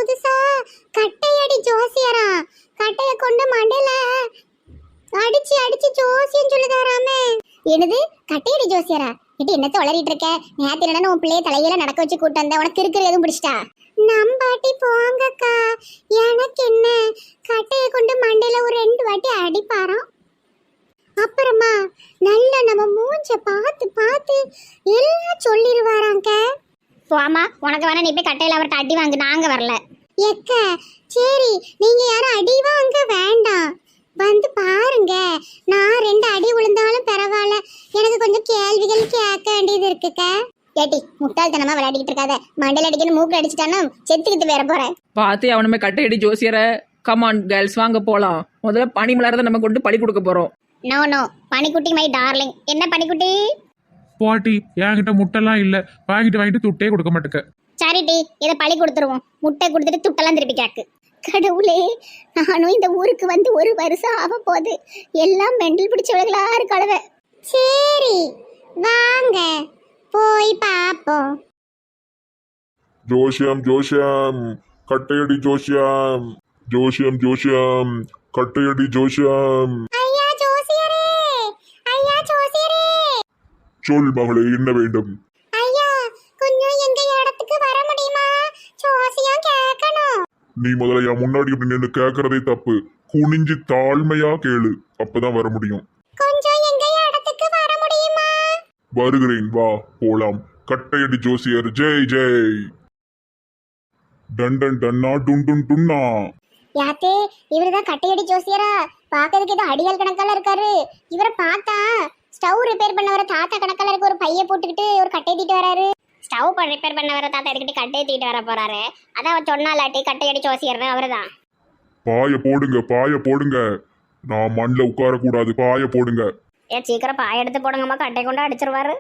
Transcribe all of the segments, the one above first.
புதுசா கட்டையடி ஜோசியரா, கட்டைய கொண்டு மண்டையில அடிச்சு அடிச்சு ஜோசியம் சொல்லுதாராமே. என்னது கட்டையடி ஜோசியரா? இது என்னத்த வளரிட்டு இருக்க? நேத்து என்னன்னா உன் பிள்ளைய தலையில நடக்க வச்சு கூட்டு வந்த, உனக்கு இருக்கிற எதுவும் பிடிச்சிட்டா? நம்பாட்டி போங்கக்கா, எனக்கு என்ன, கட்டைய கொண்டு மண்டையில ஒரு 2 வாட்டி அடிப்பாராம். அப்புறமா நல்ல நம்ம மூஞ்ச பார்த்து பார்த்து எல்லாம் சொல்லிடுவாராங்க. போமா, உனக்கு வேணா நீ போய் கட்டையில அவர்கிட்ட அடி வாங்கு, நாங்க வரல. எக்க சரி, நீங்க யாரும் அடி வாங்க வேண்டாம், வந்து பாருங்க. நான் 2 அடி விழுந்தாலும் பரவாயில்ல, எனக்கு கொஞ்சம் கேள்விகள் கேட்க வேண்டியது இருக்குக்க. ஏட்டி முட்டாள்தனமா விளையாடிக்கிட்டு இருக்காத, மண்டையில அடிக்கணும் மூக்கு அடிச்சுட்டானா செத்துக்கிட்டு வேற போற. பார்த்து அவனுமே கட்டையடி ஜோசியரை. கமான் கேர்ள்ஸ் வாங்க போலாம். முதல்ல பனி மலர்தான் நம்ம கொண்டு பழி கொடுக்க போறோம். நோ நோ, பனிக்குட்டி மை டார்லிங். என்ன பனிக்குட்டி? பாட்டி என்கிட்ட முட்டைலாம் இல்லை, வாங்கிட்டு துட்டே கொடுக்க மாட்டேக்க. சரிட்டி, இதை பழி கொடுத்துருவோம். முட்டை கொடுத்துட்டு துட்டெல்லாம் திருப்பி கேக்கு. கடவுளே, நானும் இந்த ஊருக்கு வந்து 1 வருஷம் ஆக போகுது. எல்லாம் மெண்டல் பிடிச்சவர்களா இருக்களவ. சரி வாங்க போய் பாப்போம். ஜோஷியம் ஜோஷியம் கட்டையடி ஜோஷியம், ஜோஷியம் ஜோஷியம் கட்டையடி ஜோஷியம். ஐயா ஜோசியரே, ஐயா ஜோசியரே. சொல் மகளே, என்ன வேண்டும்? ஐயா கொஞ்சம் எங்க இடத்துக்கு வர முடியுமா? ஜோசியம் கேட்கணும். நீ முதல்ல என் முன்னாடி இப்படி நின்று கேட்கறதே தப்பு. குனிஞ்சு தாழ்மையா கேளு, அப்பதான் வர முடியும். கொஞ்சம் எங்க இடத்துக்கு வர முடியுமா? வருகிறேன், வா போலாம். கட்டையடி ஜோசியர் ஜெய் ஜெய். டன் டன் டன்னா டுன் டுன் டுன்னா. யாத்தே, இவருதான் கட்டையடி ஜோசியரா? பாக்கிறதுக்கு ஏதோ அடியால் கணக்கால இருக்காரு. இவரை பார்த்தா ஸ்டவ் ரிப்பேர் பண்ண வர தாத்தா கணக்கால இருக்க ஒரு பைய போட்டுக்கிட்டு ஒரு கட்டை தீட்டு வராரு. ஸ்டவ் ரிப்பேர் பண்ண வர தாத்தா எடுக்கிட்டு கட்டையை தூக்கிட்டு வர போறாரு. அதான் அவன் சொன்னாலாட்டி கட்டையடி ஜோசியர்னு அவருதான். பாய போடுங்க, பாய போடுங்க. நான் மண்ணில் உட்காரக்கூடாது, பாய போடுங்க. ஏன் சீக்கிரம் பாய எடுத்து போடுங்கம்மா, கட்டை கொண்டு அடிச்சிருவாரு.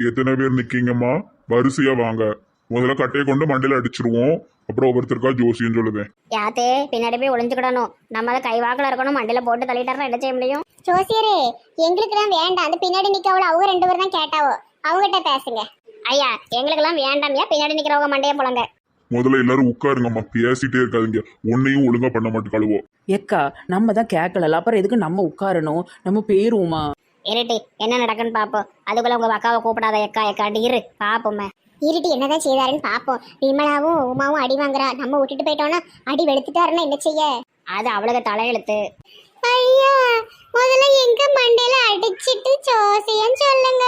எத்தனை பேர் நிக்கீங்கம்மா? வரிசையா வாங்க. முதல்ல கட்டையை கொண்டு மண்டையில அடிச்சிருவோம், அப்புறம் ஒவ்வொருத்தருக்கா ஜோசியம் சொல்லுவேன். யாத்தே பின்னாடி போய் ஒளிஞ்சுக்கிடணும். நம்ம அதை கைவாக்கில் இருக்கணும். மண்டியில போட்டு தள்ளிட்டாருன்னா என்ன செய்ய முடியும்? ஜோசியரே, எங்களுக்கு தான் வேண்டாம். அந்த பின்னாடி நிக்கவளோ அவங்க 2 பேரும் தான் கேட்டாவோ, அவங்ககிட்ட பேசுங்க. ஐயா எங்களுக்கெல்லாம் வேண்டாம்யா, பின்னாடி நிக்கிறவங்க மண்டையை போலங்க. முதல்ல எல்லாரும் உட்காருங்கம்மா, பேசிட்டே இருக்காதீங்க. ஒன்னையும் ஒழுங்கா பண்ண மாட்டேக்காளுவோ. எக்கா நம்ம தான் கேட்கல, அப்புறம் எதுக்கு நம்ம உட்காரணும்? நம்ம போயிருவோமா? இருட்டி என்ன நடக்குன்னு பாப்போம். அதுக்குள்ள உங்க அக்காவை கூப்பிடாத. எக்கா எக்காட்டி இரு பாப்போமே. இருட்டி என்னதான் செய்தாருன்னு பாப்போம். விமலாவும் உமாவும் அடி வாங்குறா, நம்ம விட்டுட்டு போயிட்டோம்னா அடி வெளுத்துட்டாருன்னா என்ன செய்ய? அது அவளுக்கு தலையெழுத்து. ஐயா முதல்ல எங்க மண்டையில அடிச்சிட்டு ஜோசியம் சொல்லுங்க.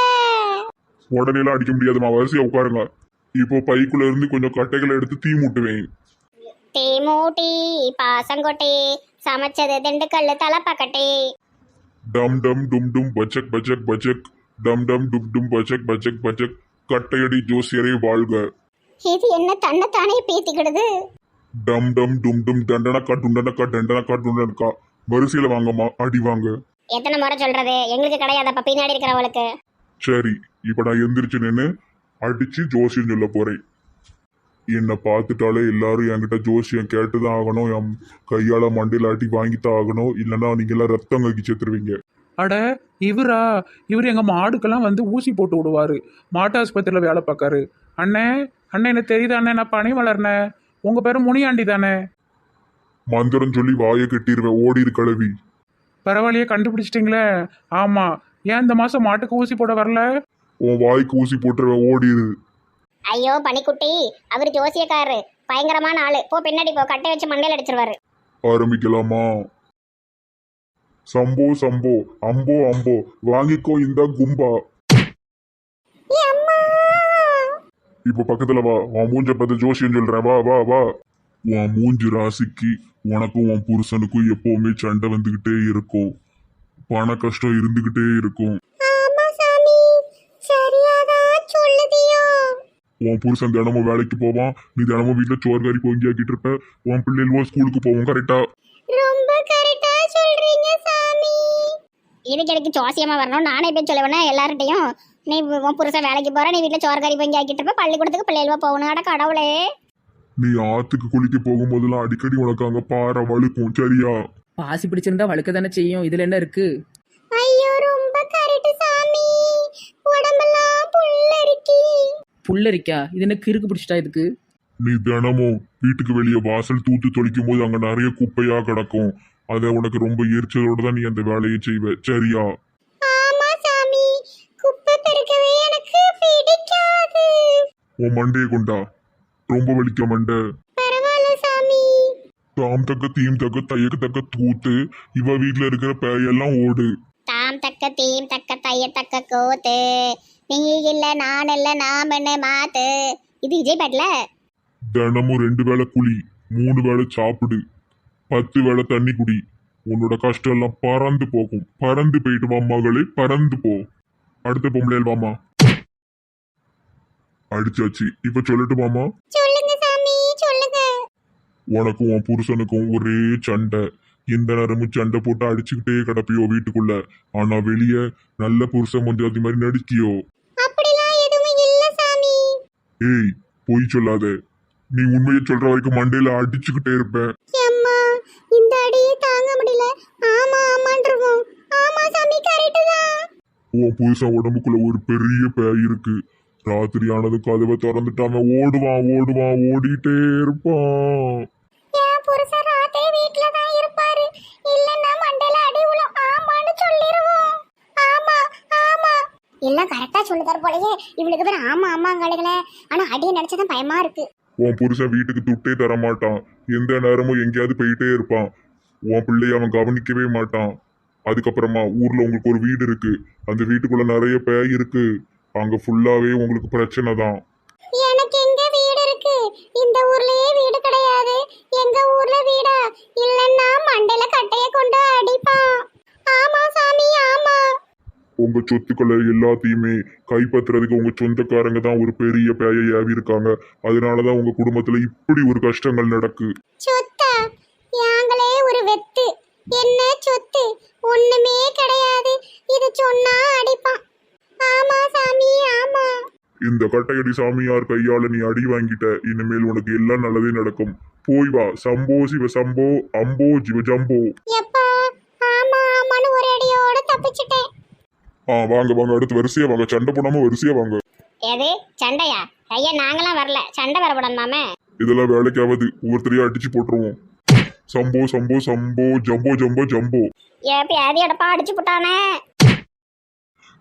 உடனே எல்லாம் அடிக்க முடியாதுமா, வரிசையா உட்காருங்க. இப்போ பைக்குள்ள இருந்து கொஞ்சம் கட்டைகளை எடுத்து தீ மூட்டுவேன். தீ மூட்டி பாசங்கொட்டி சமைச்சது திண்டுக்கல்லு தலைப்பக்கட்டி. டம் டம் டும் டும் பச்சக் பச்சக் பச்சக், டம் டம் டும் டும் பச்சக் பச்சக் பச்சக். கட்டையடி ஜோசியரை வாழ்க. இது என்ன தன்னைத்தானே பேத்திக்கிடுது? டம் டம் டும் டும் தண்டனக்கா டுண்டனக்கா டண்டனக்கா டுண்டனக்கா. வரிசையில வாங்கம்மா, அடி வாங்க. எத்தனை முறை சொல்றது? எங்களுக்கு கிடையாது, அப்ப பின்னாடி இருக்கிறவளுக்கு. சரி, இப்ப நான் எந்திரிச்சு நின்று அடிச்சு ஜோசியம் சொல்ல போறேன். என்னை பார்த்துட்டாலே எல்லாரும் என்கிட்ட ஜோசியம் கேட்டுதான் ஆகணும். என் கையால மண்டையில அடி வாங்கித்தான் ஆகணும், இல்லைன்னா நீங்க எல்லாம் ரத்தம் கக்கி செத்துருவீங்க. அட இவரா? இவர் எங்க மாடுக்கெல்லாம் வந்து ஊசி போட்டு விடுவாரு. மாட்டாஸ்பத்திரியில வேலை பார்க்காரு. அண்ணே அண்ணே, எனக்கு தெரியுது அண்ணே, நான் பனி வளர்னே. உங்க பேரு முனியாண்டி தானே? மந்திரம் சொல்லி வாயை கட்டிடுவேன், ஓடிடு கழுவி. பரவாயில்லையே, கண்டுபிடிச்சிட்டிங்களே. ஆமா, ஏன் இந்த மாசம் மாட்டுக்கு ஊசி போட வரல? உன் வாய்க்கு ஊசி போட்டுருவேன், ஓடிடு. ஐயோ பனிக்குட்டி, அவர் ஜோசியக்காரரு, பயங்கரமான ஆளு. போ பின்னாடி போ, கட்டை வச்சு மண்டையில அடிச்சிருவாரு. ஆரம்பிக்கலாமா? சம்போ சம்போ அம்போ அம்போ, வாங்கிக்கோ இந்த கும்பா. இப்ப பக்கத்துல வா, உன் மூஞ்ச பார்த்து ஜோசியம் சொல்றேன், வா வா வா. உன் மூஞ்சி ராசிக்கு உனக்கும் உன் புருஷனுக்கும் எப்பவுமே சண்டை வந்துகிட்டே இருக்கும், பண கஷ்டம் இருந்துகிட்டே இருக்கும். ஆமா சாமி, சரியாதான் சொல்லுதியோ. உன் புருஷன் தினமும் வேலைக்கு போவான், நீ தினமும் வீட்டுல சோறு கறி பொங்கியாக்கிட்டு இருப்ப. உன் பிள்ளைகளும் ஸ்கூலுக்கு போவோம், கரெக்டா? ரொம்ப கரெக்டா சொல்றீங்க சாமி. இதுக்கு எனக்கு ஜோசியமா வரணும். நானே போய் சொல்லுவேன்னா எல்லார்ட்டையும், நீ உன் புருஷன் வேலைக்கு போற, நீ வீட்டுல சோறு கறி பொங்கி ஆக்கிட்டு இருப்ப, பள்ளிக்கூடத்துக்கு பிள்ளைகளுவா போகணும். அட கடவுளே. நீ ஆத்துக்கு குளிக்க போகும்போதெல்லாம் அடிக்கடி உனக்கு அங்க பாறை வழுக்கும், சரியா? பாசி பிடிச்சிருந்தா வழுக்க தானே செய்யும், இதுல என்ன இருக்கு? ஐயோ ரொம்ப கரெக்ட் சாமி, உடம்பெல்லாம் புல்லரிக்கி. புல்லரிக்கா? இது என்ன கிறுக்கு பிடிச்சிட்டா இதுக்கு? நீ தினமும் வீட்டுக்கு வெளியே வாசல் தூத்து தொளிக்கும் போது அங்க நிறைய குப்பையா கிடக்கும். அத உனக்கு ரொம்ப எரிச்சலோட தான் நீ அந்த வேலையை செய்வ, சரியா? ஆமா சாமி, குப்பை பெருக்கவே எனக்கு பிடிக்காது. உன் மண்டையை கொண்டா, ரொம்ப வலிக்க மண்டை. பரவாயில்ல சாமி. தாம் தக்க தீம் தக்க தையக்கு தக்க தூத்து இவ வீட்டுல இருக்கிற பேயெல்லாம் ஓடு. தாம் தக்க தீம் தக்க தைய தக்க கோத்து, நீ இல்ல நான் இல்ல நாம் என்ன மாத்து. இது விஜய் பாட்டுல. தினமும் 2 வேளை குளி, 3 வேளை சாப்பிடு, 10 வேளை தண்ணி குடி. உன்னோட கஷ்டம் எல்லாம் பறந்து போகும். பறந்து போயிட்டு வா மகளே, பறந்து போ. அடுத்த பொம்பளையில் வாமா. அடிச்சாச்சு. இப்ப சொல்லட்டு மாமா. சொல்லுங்க சாமி, சொல்லுங்க. உனக்கும் உன் புருஷனுக்கும் ஒரே சண்டை. இந்த நேரமும் சண்டை போட்டு அடிச்சுக்கிட்டே கிடப்பியோ வீட்டுக்குள்ள. ஆனா வெளியே நல்ல புருஷன் முஞ்சாதி மாதிரி நடிக்கியோ. அப்படிலாம் எதுவும் இல்ல சாமி. ஏய், பொய் சொல்லாத. நீ உண்மையை சொல்ற வரைக்கும் மண்டையில அடிச்சுக்கிட்டே இருப்பேன். அம்மா, இந்த அடியே தாங்க முடியல. ஆமா ஆமான்றவோம். ஆமா சாமி, கரெக்ட் தான். உன் புருஷன் உடம்புக்குள்ள ஒரு பெரிய பேய் இருக்கு. ராத்திரி ஆனது கதவை திறந்துட்டாம ஓடுவான் ஓடுவான், ஓடிட்டே இருப்பான். என் புருஷன் ராத்திரி வீட்ல தான் இருப்பாரு. இல்லன்னா மண்டையில அடி உளும். ஆமான்னு சொல்லிருவோம். ஆமா ஆமா. எல்லாம் கரெக்டா சொல்லுதார் போலயே. இவளுக்கு பேர் ஆமா ஆமாங்களுங்களே. ஆனா அடியை நினைச்சதான் பயமா இருக்கு. உன் புருஷன் வீட்டுக்கு துட்டே தர மாட்டான். எந்த நேரமும் எங்கேயாவது போயிட்டே இருப்பான். உன் பிள்ளைய அவன் கவனிக்கவே மாட்டான். அதுக்கப்புறமா ஊர்ல உங்களுக்கு ஒரு வீடு இருக்கு. அந்த வீட்டுக்குள்ள நிறைய பேய் இருக்கு. அங்க ஃபுல்லாவே உங்களுக்கு பிரச்சனை தான். எனக்கு எங்க வீடு இருக்கு? இந்த ஊர்லயே வீடு கிடையாது. எங்க ஊர்ல வீடா? இல்லன்னா மண்டையில கட்டைய கொண்டு அடிப்பான். ஆமா சாமி, ஆமா. உங்க சொத்துக்களை எல்லாத்தையுமே கைப்பற்றுறதுக்கு உங்க சொந்தக்காரங்க தான் ஒரு பெரிய பேயை ஏவி இருக்காங்க. அதனாலதான் உங்க குடும்பத்துல இப்படி ஒரு கஷ்டங்கள் நடக்கு. சொத்தா? யாங்களே ஒரு வெத்து. என்ன சொத்து? ஒண்ணுமே கிடையாது. இது சொன்னா அடிப்பான். ஆமா சாமி, ஆமா. இந்த கட்டையடி சாமியார் கையால நீ அடி வாங்கிட்ட. இனிமேல் உனக்கு எல்லாம் நல்லதே நடக்கும். போய் வா. சம்போ சிவ சம்போ, அம்போ ஜிவ ஜம்போ. எப்பா, ஆமா ஆமான்னு ஒரு அடியோட தப்பிச்சிட்டேன். வாங்க வாங்க, அடுத்து வரிசையா வாங்க. சண்டை போடாம வரிசையா வாங்க. எது சண்டையா? ஐயா நாங்களாம் வரல, சண்டை வரப்படாமே. இதெல்லாம் வேலைக்காவது. ஒவ்வொருத்தரையா அடிச்சு போட்டுருவோம். சம்போ சம்போ சம்போ, ஜம்போ ஜம்போ ஜம்போ. ஏப்பி அடியடப்பா அடிச்சு போட்டானே.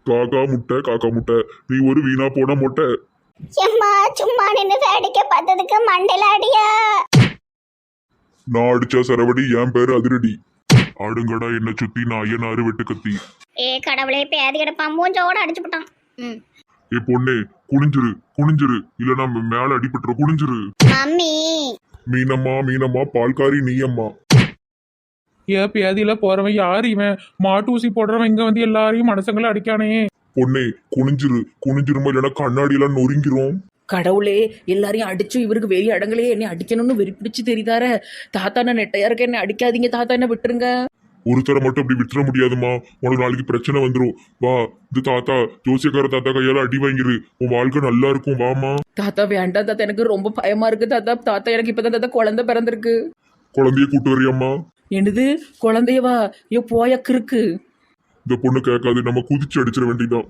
காக்கா முட்டை காக்கா முட்டை, நீ ஒரு வீணா போன முட்டை. சும்மா சும்மா நின்று வேடிக்கை பார்த்ததுக்கு மண்டையில அடியா. நான் அடிச்சா சரவடி, என் பேரு அதிரடி. ஆடுங்கடா என்ன சுத்தி நான் ஐயனாரு வெட்டு கத்தி. ஏ கடவுளே, பேதி கிடப்பா மூஞ்சோட அடிச்சு போட்டான். ஏ பொண்ணே, குனிஞ்சிரு குனிஞ்சிரு, இல்லனா மேல அடிபட்டுற. குனிஞ்சிரு. மம்மி மீனம்மா மீனம்மா, பால்காரி நீயம்மா. ஏன் பேதியில போறவன் யார் இவன்? மாட்டு ஊசி போடுறவன் இங்க வந்து எல்லாரையும் மனசங்களை அடிக்கானே. பொண்ணே குனிஞ்சிரு குனிஞ்சிருமா, இல்லைன்னா கண்ணாடி எல்லாம் நொறுங்கிரும். கடவுளே, எல்லாரையும் அடிச்சு இவருக்கு வெறி அடங்கலே. என்னை அடிக்கணும்னு வெறி பிடிச்சு தெரியுதார. தாத்தா நான் நெட்டையா இருக்க, என்னை அடிக்காதீங்க தாத்தா, என்ன விட்டுருங்க. ஒருத்தரை மட்டும் அப்படி விட்டுற முடியாதுமா. உனக்கு நாளைக்கு பிரச்சனை வந்துடும். வா, இந்த தாத்தா ஜோசியக்கார தாத்தா கையால அடி வாங்கிரு. உன் வாழ்க்கை நல்லா இருக்கும். வாமா. தாத்தா வேண்டாம் தாத்தா, எனக்கு ரொம்ப பயமா இருக்கு தாத்தா. தாத்தா எனக்கு இப்பதான் தாத்தா குழந்தை பிறந்திருக்கு. குழந்தைய கூட்டு வரியாம்மா. என்னது குழந்தையவா? ஐயோ போயக்கு இருக்கு. இந்த பொண்ணு கேட்காது, நம்ம குதிச்சு அடிச்சிட வேண்டியதான்.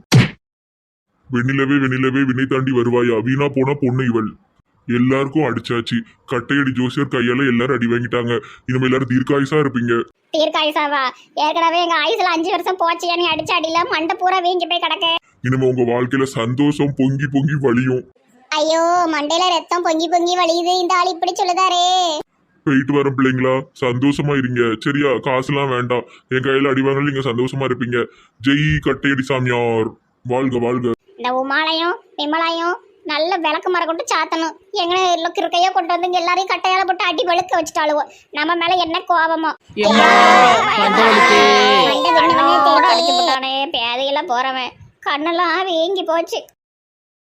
வெண்ணிலவே வெண்ணிலவே வினை தாண்டி வருவாயா, வீணா போனா பொண்ணு இவள். எல்லாருக்கும் அடிச்சாச்சு. கட்டையடி ஜோசியர் கையால எல்லாரும் அடி வாங்கிட்டாங்க. இனிமே எல்லாரும் தீர்க்காயுசா இருப்பீங்க. தீர்க்காயுசாவா? ஏற்கனவே எங்க ஆயுசுல 5 வருஷம் போச்சு. நீ அடிச்ச அடியில மண்டை பூரா வீங்கி போய் கிடக்கு. இனிமே உங்க வாழ்க்கையில சந்தோஷம் பொங்கி பொங்கி வழியும். ஐயோ, மண்டையில ரத்தம் பொங்கி பொங்கி வலியுது. இந்த ஆள் இப்படி சொல்லுதாரே. போயிட்டு வர பிள்ளைங்களா, சந்தோஷமா இருங்க சரியா? காசுலாம் வேண்டாம். என் கையில அடி வாங்கல, நீங்க சந்தோஷமா இருப்பீங்க. ஜெய் கட்டையடி சாமியார் வாழ்க வாழ்க. இந்த உமாலையும் விமலாயும் நல்ல விளக்கு மரம் கொண்டு சாத்தணும். எங்க இருக்கையோ கொண்டு வந்து இங்க எல்லாரையும் கட்டையால போட்டு அடி வெளுக்க வச்சுட்டாளுவோம். நம்ம மேல என்ன கோபமோ. பேதையில போறவன் கண்ணெல்லாம் வீங்கி போச்சு.